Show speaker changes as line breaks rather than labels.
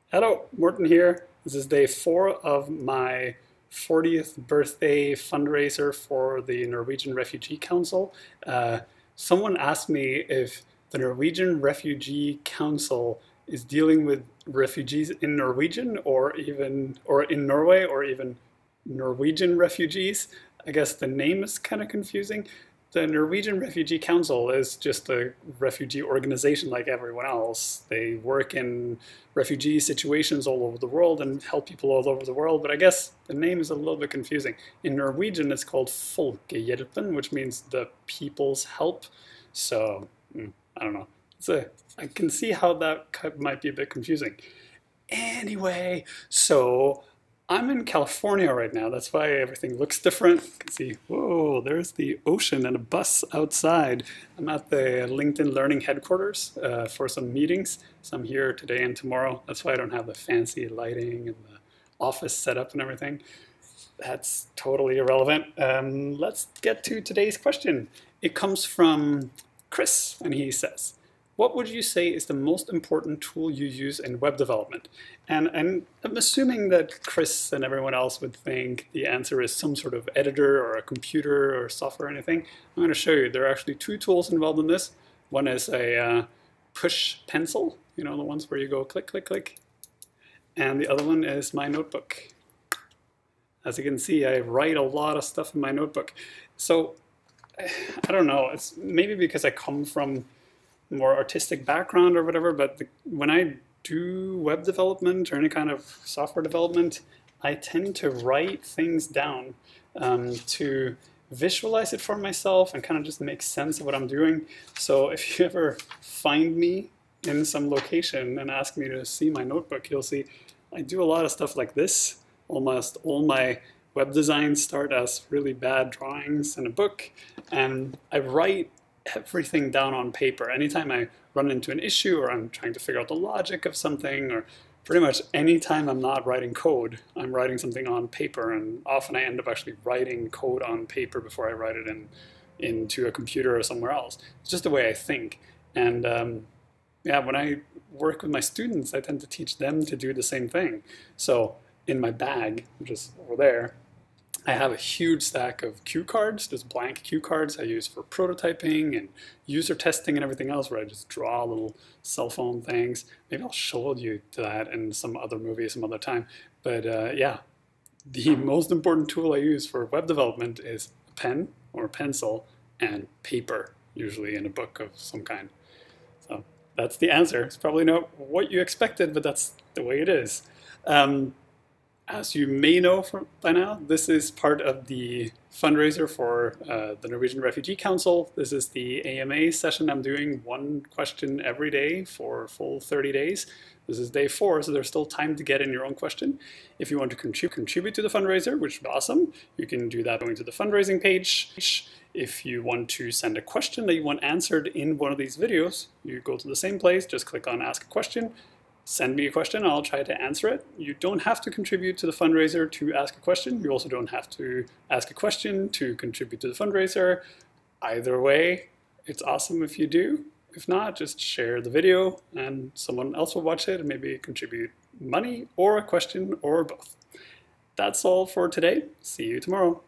Hello, Morten here. This is day 4 of my 40th birthday fundraiser for the Norwegian Refugee Council. Someone asked me if the Norwegian Refugee Council is dealing with refugees in Norwegian or in Norway or even Norwegian refugees. I guess the name is kind of confusing. The Norwegian Refugee Council is just a refugee organization like everyone else. They work in refugee situations all over the world and help people all over the world, but I guess the name is a little bit confusing. In Norwegian, it's called Folkehjelpen, which means the people's help. So, I don't know. I can see how that might be a bit confusing. Anyway, so I'm in California right now. That's why everything looks different. You can see, whoa, there's the ocean and a bus outside. I'm at the LinkedIn Learning headquarters for some meetings. So I'm here today and tomorrow. That's why I don't have the fancy lighting and the office setup and everything. That's totally irrelevant. Let's get to today's question. It comes from Chris, and he says, what would you say is the most important tool you use in web development? And I'm assuming that Chris and everyone else would think the answer is some sort of editor or a computer or software or anything. I'm going to show you. There are actually two tools involved in this. One is a push pencil, you know, the ones where you go click, click, click. And the other one is my notebook. As you can see, I write a lot of stuff in my notebook. So I don't know, it's maybe because I come from more artistic background or whatever, but when I do web development or any kind of software development, I tend to write things down to visualize it for myself and kind of just make sense of what I'm doing. So if you ever find me in some location and ask me to see my notebook, you'll see I do a lot of stuff like this. Almost all my web designs start as really bad drawings in a book, and I write everything down on paper. Anytime I run into an issue or I'm trying to figure out the logic of something, or pretty much anytime I'm not writing code, I'm writing something on paper, and often I end up actually writing code on paper before I write it into a computer or somewhere else. It's just the way I think. And yeah, when I work with my students, I tend to teach them to do the same thing. So in my bag, which is over there, I have a huge stack of cue cards, just blank cue cards I use for prototyping and user testing and everything else, where I just draw little cell phone things. Maybe I'll show you that in some other movie some other time. But yeah, the most important tool I use for web development is a pen or a pencil and paper, usually in a book of some kind. So that's the answer. It's probably not what you expected, but that's the way it is. As you may know by now, this is part of the fundraiser for the Norwegian Refugee Council. This is the AMA session I'm doing, one question every day for a full 30 days. This is day 4, so there's still time to get in your own question. If you want to contribute to the fundraiser, which would be awesome, you can do that going to the fundraising page. If you want to send a question that you want answered in one of these videos, you go to the same place, just click on Ask a Question. Send me a question, I'll try to answer it. You don't have to contribute to the fundraiser to ask a question. You also don't have to ask a question to contribute to the fundraiser. Either way, it's awesome if you do. If not, just share the video and someone else will watch it and maybe contribute money or a question or both. That's all for today. See you tomorrow.